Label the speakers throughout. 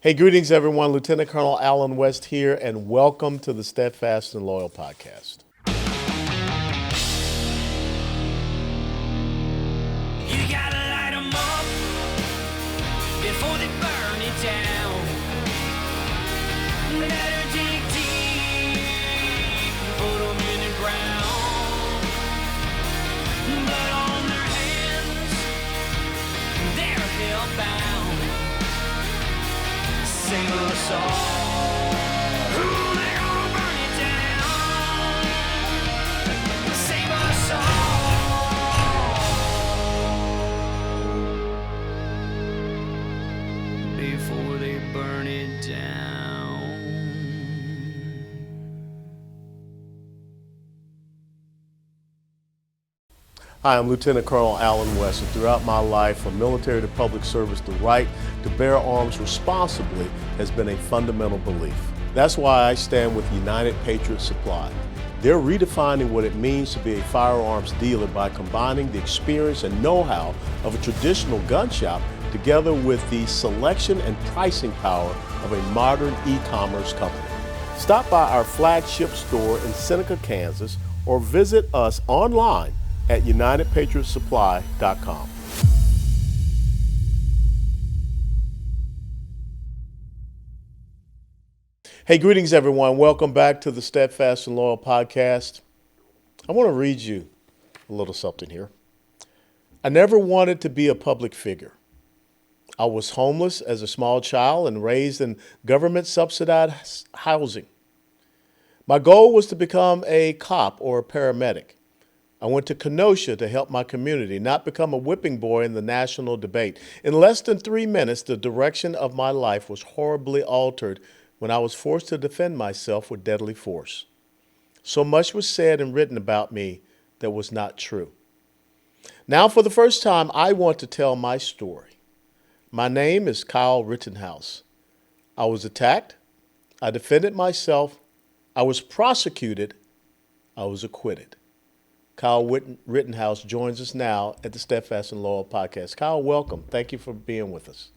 Speaker 1: Hey, greetings, everyone. Lieutenant Colonel Alan West here, and welcome to the Steadfast and Loyal podcast.
Speaker 2: You gotta light 'em up before they burn it down. Better dig deep, put 'em in the ground. Blood on their hands, they're hellbound. Sing a song. Ooh, they're gonna burn it down. Sing a song before they burn it down.
Speaker 1: Hi, I'm Lieutenant Colonel Alan West, and throughout my life, from military to public service, the right to bear arms responsibly has been a fundamental belief. That's why I stand with United Patriot Supply. They're redefining what it means to be a firearms dealer by combining the experience and know-how of a traditional gun shop together with the selection and pricing power of a modern e-commerce company. Stop by our flagship store in Seneca, Kansas, or visit us online at UnitedPatriotSupply.com. Hey, greetings, everyone. Welcome back to the Steadfast and Loyal podcast. I want to read you a little something here. I never wanted to be a public figure. I was homeless as a small child and raised in government subsidized housing. My goal was to become a cop or a paramedic. I went to Kenosha to help my community, not become a whipping boy in the national debate. In less than 3 minutes, the direction of my life was horribly altered when I was forced to defend myself with deadly force. So much was said and written about me that was not true. Now, for the first time, I want to tell my story. My name is Kyle Rittenhouse. I was attacked. I defended myself. I was prosecuted. I was acquitted. Kyle Rittenhouse joins us now at the Steadfast and Loyal podcast. Kyle, welcome. Thank you for being with us.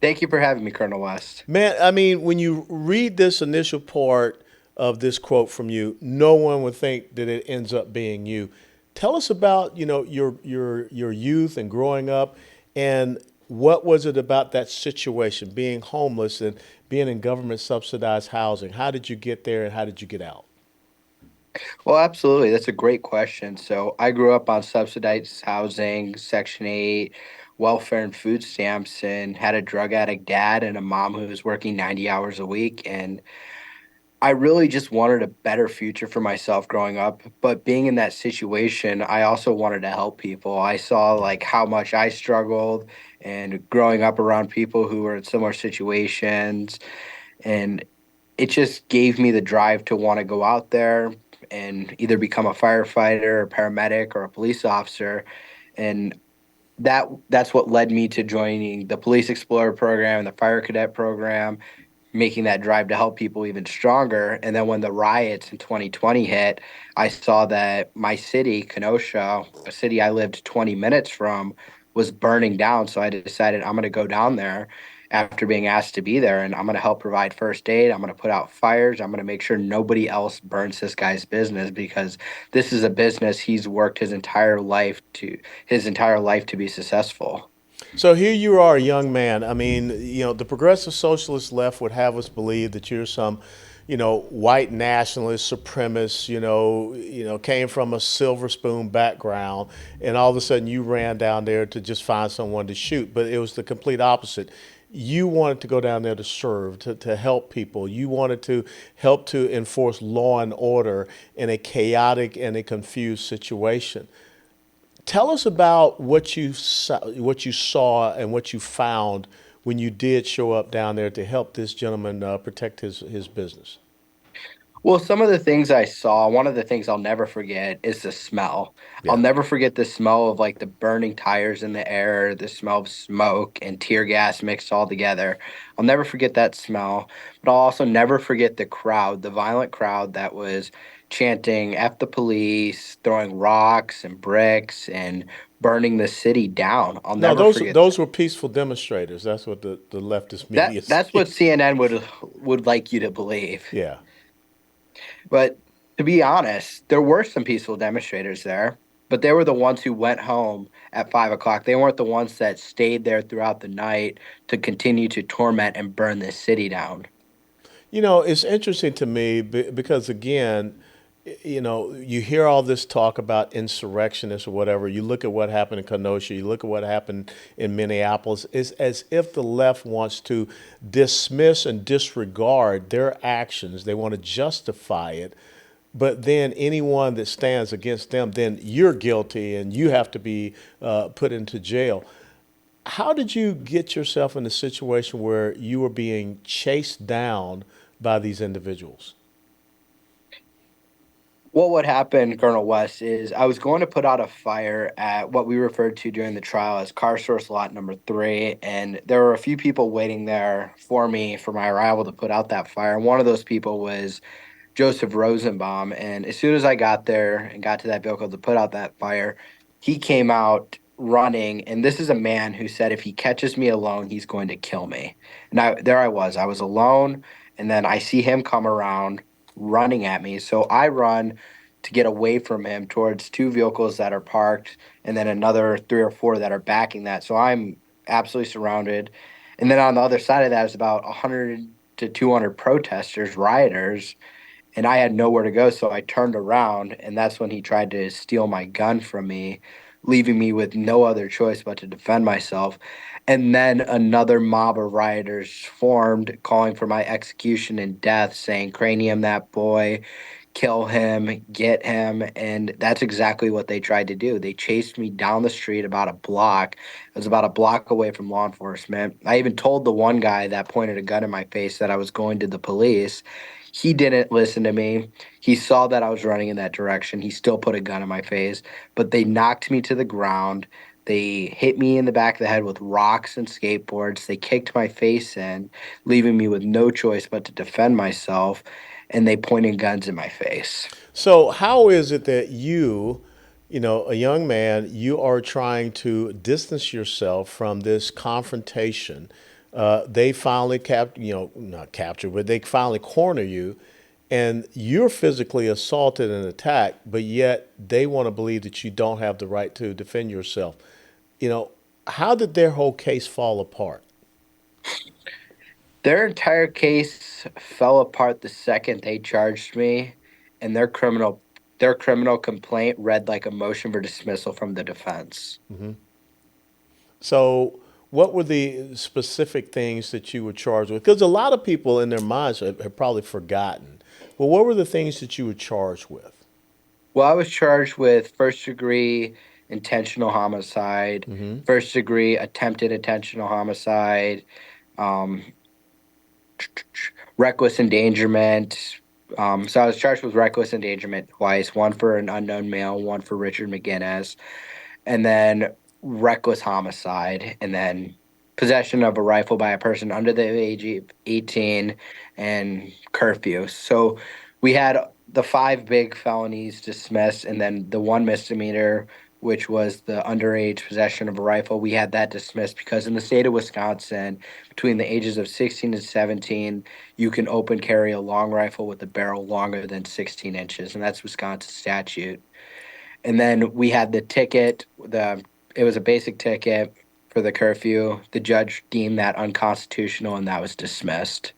Speaker 3: Thank you for having me, Colonel West.
Speaker 1: Man, I mean, when you read this initial part of this quote from you, no one would think that it ends up being you. Tell us about, your youth and growing up, and what was it about that situation, being homeless and being in government subsidized housing? How did you get there and how did you get out?
Speaker 3: Well, absolutely. That's a great question. So I grew up on subsidized housing, Section 8, welfare and food stamps, and had a drug addict dad and a mom who was working 90 hours a week. And I really just wanted a better future for myself growing up. But being in that situation, I also wanted to help people. I saw like how much I struggled and growing up around people who were in similar situations. And it just gave me the drive to want to go out there and either become a firefighter, a paramedic, or a police officer. And that's what led me to joining the Police Explorer program, the Fire Cadet program, making that drive to help people even stronger. And then when the riots in 2020 hit, I saw that my city, Kenosha, a city I lived 20 minutes from, was burning down. So I decided I'm going to go down there after being asked to be there, and I'm going to help provide first aid. I'm going to put out fires. I'm going to make sure nobody else burns this guy's business, because this is a business he's worked his entire life to be successful.
Speaker 1: So here you are, a young man. I mean, the progressive socialist left would have us believe that you're some, white nationalist, supremacist, came from a silver spoon background, and all of a sudden you ran down there to just find someone to shoot. But it was the complete opposite. You wanted to go down there to serve, to help people. You wanted to help to enforce law and order in a chaotic and a confused situation. Tell us about what you saw and what you found when you did show up down there to help this gentleman protect his business.
Speaker 3: Well, some of the things I saw, one of the things I'll never forget is the smell. I'll
Speaker 1: Yeah.
Speaker 3: never forget the smell of like the burning tires in the air, the smell of smoke and tear gas mixed all together. I'll never forget that smell, but I'll also never forget the crowd, the violent crowd that was chanting F the police, throwing rocks and bricks and burning the city down. I'll
Speaker 1: No,
Speaker 3: never
Speaker 1: those
Speaker 3: forget
Speaker 1: those
Speaker 3: that.
Speaker 1: were peaceful demonstrators. That's what the leftist
Speaker 3: That
Speaker 1: media
Speaker 3: that's what
Speaker 1: says.
Speaker 3: CNN would like you to believe.
Speaker 1: Yeah.
Speaker 3: But to be honest, there were some peaceful demonstrators there, but they were the ones who went home at 5 o'clock. They weren't the ones that stayed there throughout the night to continue to torment and burn this city down.
Speaker 1: You know, it's interesting to me because, again, you hear all this talk about insurrectionists or whatever. You look at what happened in Kenosha, you look at what happened in Minneapolis. It's as if the left wants to dismiss and disregard their actions. They want to justify it. But then anyone that stands against them, then you're guilty and you have to be put into jail. How did you get yourself in a situation where you were being chased down by these individuals?
Speaker 3: Well, what happened, Colonel West, is I was going to put out a fire at what we referred to during the trial as car source lot number 3. And there were a few people waiting there for me for my arrival to put out that fire. And one of those people was Joseph Rosenbaum. And as soon as I got there and got to that vehicle to put out that fire, he came out running. And this is a man who said if he catches me alone, he's going to kill me. And there I was. I was alone. And then I see him come around running at me. So I run to get away from him towards two vehicles that are parked and then another three or four that are backing that. So I'm absolutely surrounded. And then on the other side of that is about 100 to 200 protesters, rioters, and I had nowhere to go. So I turned around, and that's when he tried to steal my gun from me, leaving me with no other choice but to defend myself. And then another mob of rioters formed, calling for my execution and death, saying, "Cranium that boy, kill him, get him." And that's exactly what they tried to do. They chased me down the street about a block. It was about a block away from law enforcement. I even told the one guy that pointed a gun in my face that I was going to the police. He didn't listen to me. He saw that I was running in that direction. He still put a gun in my face, but they knocked me to the ground. They hit me in the back of the head with rocks and skateboards. They kicked my face in, leaving me with no choice but to defend myself. And they pointed guns in my face.
Speaker 1: So, how is it that a young man, you are trying to distance yourself from this confrontation? They finally not capture, but they finally corner you, and you're physically assaulted and attacked, but yet they want to believe that you don't have the right to defend yourself. You know, how did their whole case fall apart?
Speaker 3: Their entire case fell apart the second they charged me, and their criminal complaint read like a motion for dismissal from the defense.
Speaker 1: So, what were the specific things that you were charged with? Because a lot of people in their minds have probably forgotten. But what were the things that you were charged with?
Speaker 3: Well, I was charged with first degree intentional homicide, first degree attempted intentional homicide, um, reckless endangerment. So I was charged with reckless endangerment twice, one for an unknown male, one for Richard McGinnis, and then reckless homicide, and then possession of a rifle by a person under the age of 18, and curfew. So we had the five big felonies dismissed, and then the one misdemeanor, which was the underage possession of a rifle, we had that dismissed because in the state of Wisconsin, between the ages of 16 and 17, you can open carry a long rifle with a barrel longer than 16 inches, and that's Wisconsin statute. And then we had the ticket. The It was a basic ticket for the curfew. The judge deemed that unconstitutional, and that was dismissed.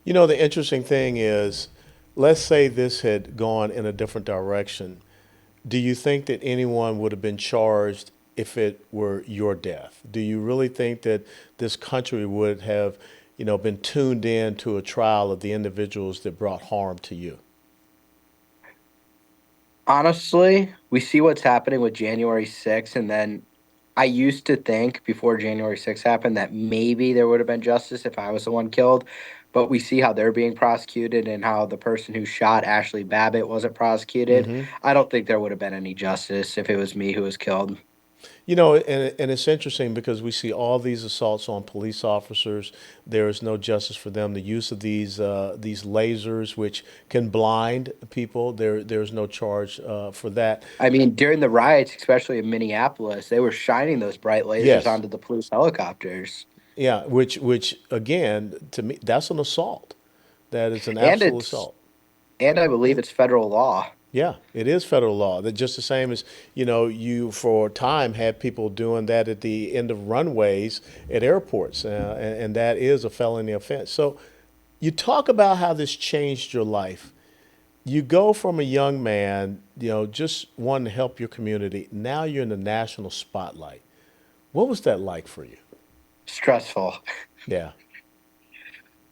Speaker 1: You know, the interesting thing is, let's say this had gone in a different direction. Do you think that anyone would have been charged if it were your death? Do you really think that this country would have, been tuned in to a trial of the individuals that brought harm to you?
Speaker 3: Honestly, we see what's happening with January 6th, and then I used to think before January 6th happened that maybe there would have been justice if I was the one killed. But we see how they're being prosecuted and how the person who shot Ashley Babbitt wasn't prosecuted. I don't think there would have been any justice if it was me who was killed.
Speaker 1: And it's interesting because we see all these assaults on police officers. There is no justice for them. The use of these lasers, which can blind people, there's no charge for that.
Speaker 3: I mean, during the riots, especially in Minneapolis, they were shining those bright lasers
Speaker 1: Yes,
Speaker 3: onto the police helicopters.
Speaker 1: yeah, which again, to me, that's an assault. That is an
Speaker 3: And
Speaker 1: absolute
Speaker 3: it's
Speaker 1: assault.
Speaker 3: and I believe it's federal law.
Speaker 1: Yeah, it is federal law. That just the same as, you for a time had people doing that at the end of runways at airports, and that is a felony offense. So you talk about how this changed your life. You go from a young man, just wanting to help your community. Now you're in the national spotlight. What was that like for you?
Speaker 3: Stressful.
Speaker 1: Yeah,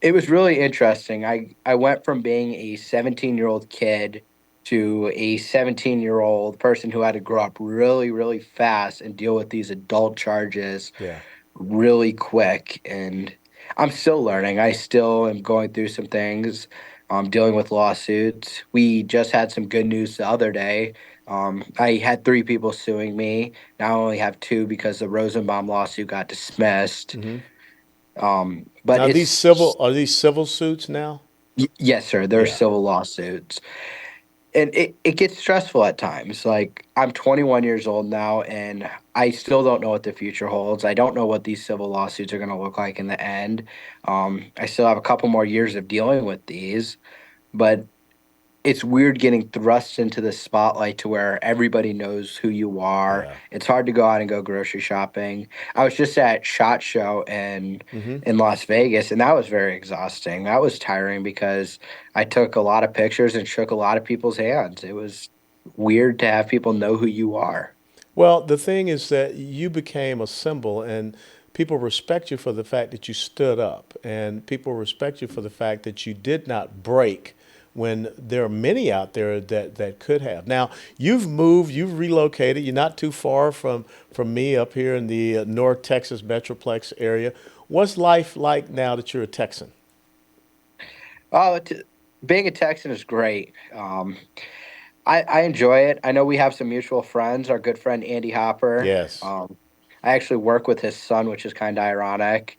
Speaker 3: It was really interesting. I went from being a 17-year-old kid to a 17-year-old person who had to grow up really, really fast and deal with these adult charges
Speaker 1: yeah.
Speaker 3: really quick. And I'm still learning. I still am going through some things, dealing with lawsuits. We just had some good news the other day. I had three people suing me. Now I only have two because the Rosenbaum lawsuit got dismissed. But
Speaker 1: Now these
Speaker 3: it's
Speaker 1: civil are these civil suits now?
Speaker 3: yes, sir. There are
Speaker 1: Yeah,
Speaker 3: civil lawsuits. And it gets stressful at times. Like I'm 21 years old now, and I still don't know what the future holds. I don't know what these civil lawsuits are going to look like in the end. I still have a couple more years of dealing with these, but it's weird getting thrust into the spotlight to where everybody knows who you are.
Speaker 1: yeah.
Speaker 3: It's hard to go out and go grocery shopping. I was just at SHOT Show in Las Vegas, and that was very exhausting. That was tiring because I took a lot of pictures and shook a lot of people's hands. It was weird to have people know who you are.
Speaker 1: Well, the thing is that you became a symbol, and people respect you for the fact that you stood up, and people respect you for the fact that you did not break when there are many out there that could have. Now, you've moved, you've relocated. You're not too far from me up here in the North Texas Metroplex area. What's life like now that you're a Texan?
Speaker 3: Oh, being a Texan is great. I enjoy it. I know we have some mutual friends. Our good friend Andy Hopper.
Speaker 1: Yes.
Speaker 3: I actually work with his son, which is kind of ironic.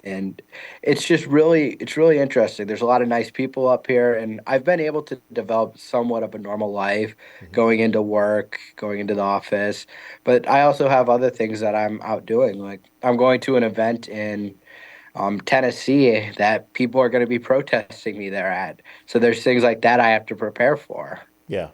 Speaker 3: And it's really interesting. There's a lot of nice people up here, and I've been able to develop somewhat of a normal life, going into work, going into the office. But I also have other things that I'm out doing. Like I'm going to an event in Tennessee that people are going to be protesting me there at. So there's things like that I have to prepare for.
Speaker 1: Yeah.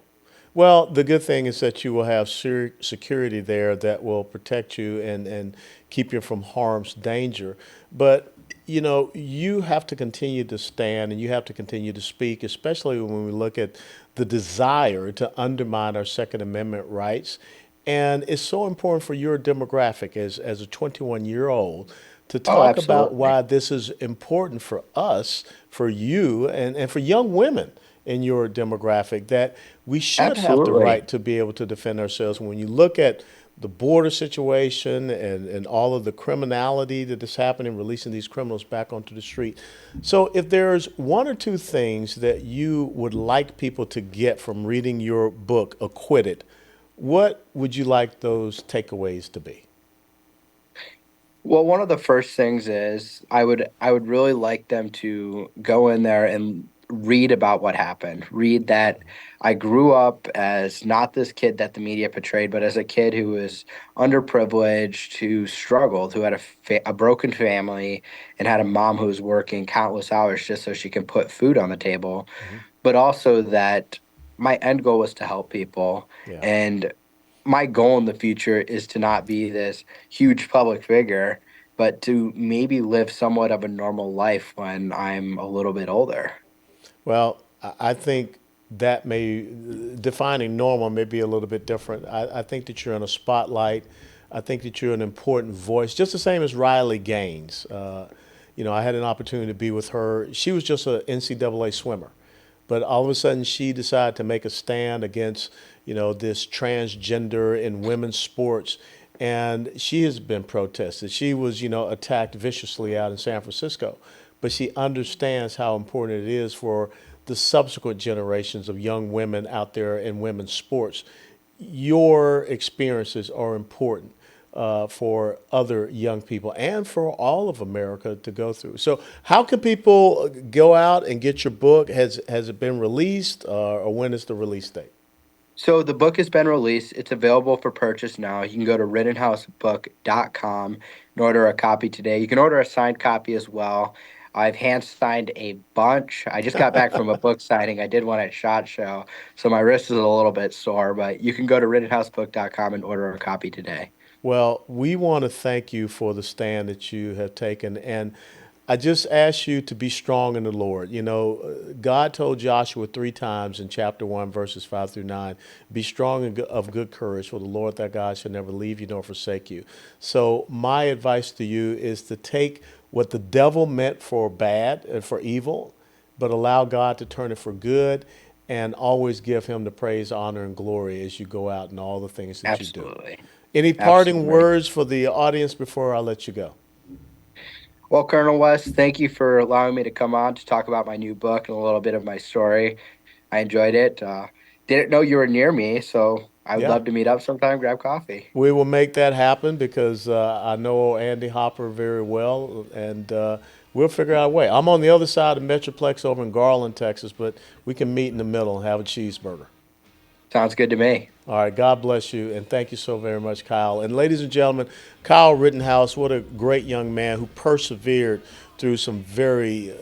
Speaker 1: Well, the good thing is that you will have security there that will protect you and keep you from harm's danger. But, you have to continue to stand and you have to continue to speak, especially when we look at the desire to undermine our Second Amendment rights. And it's so important for your demographic as a 21-year-old to
Speaker 3: Oh,
Speaker 1: talk about
Speaker 3: absolutely.
Speaker 1: why this is important for us, for you, and for young women in your demographic, that we should have the
Speaker 3: Absolutely.
Speaker 1: right to be able to defend ourselves. When you look at the border situation and all of the criminality that is happening, releasing these criminals back onto the street. So, if there's one or two things that you would like people to get from reading your book, Acquitted, what would you like those takeaways to be?
Speaker 3: Well, one of the first things is I would really like them to go in there and read about what happened. Read that I grew up as not this kid that the media portrayed, but as a kid who was underprivileged, who struggled, who had a broken family, and had a mom who was working countless hours just so she can put food on the table. But also that my end goal was to help people,
Speaker 1: Yeah.
Speaker 3: and my goal in the future is to not be this huge public figure, but to maybe live somewhat of a normal life when I'm a little bit older.
Speaker 1: Well, I think that defining normal may be a little bit different. I think that you're in a spotlight. I think that you're an important voice, just the same as Riley Gaines. I had an opportunity to be with her. She was just an NCAA swimmer, but all of a sudden she decided to make a stand against, this transgender in women's sports. And she has been protested. She was, attacked viciously out in San Francisco, but she understands how important it is for the subsequent generations of young women out there in women's sports. Your experiences are important. for other young people and for all of America to go through. So, how can people go out and get your book? Has it been released, or when is the release date?
Speaker 3: So the book has been released. It's available for purchase now. You can go to rittenhousebook.com and order a copy today. You can order a signed copy as well. I've hand signed a bunch. I just got back from a book signing. I did one at SHOT Show, so my wrist is a little bit sore, but you can go to rittenhousebook.com and order a copy today.
Speaker 1: Well, we want to thank you for the stand that you have taken. And I just ask you to be strong in the Lord. You know, God told Joshua 3 times in chapter 1, verses 5 through 9, be strong and of good courage, for the Lord thy God shall never leave you nor forsake you. So, my advice to you is to take what the devil meant for bad and for evil, but allow God to turn it for good, and always give him the praise, honor, and glory as you go out and all the things that you do.
Speaker 3: Absolutely.
Speaker 1: Any parting
Speaker 3: Absolutely.
Speaker 1: words for the audience before I let you go?
Speaker 3: Well, Colonel West, thank you for allowing me to come on to talk about my new book and a little bit of my story. I enjoyed it. Didn't know you were near me, so I would
Speaker 1: Yeah,
Speaker 3: love to meet up sometime, grab coffee.
Speaker 1: we will make that happen because I know Andy Hopper very well, and we'll figure out a way. I'm on the other side of Metroplex over in Garland, Texas, but we can meet in the middle and have a cheeseburger.
Speaker 3: Sounds good to me.
Speaker 1: All right, God bless you, and thank you so very much, Kyle. And ladies and gentlemen, Kyle Rittenhouse, what a great young man who persevered through some very,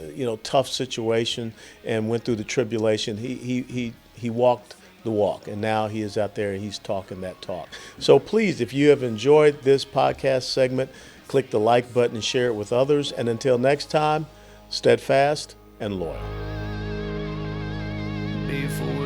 Speaker 1: tough situation and went through the tribulation. He walked the walk, and now he is out there and he's talking that talk. So please, if you have enjoyed this podcast segment, click the like button and share it with others. And until next time, steadfast and loyal.
Speaker 2: Before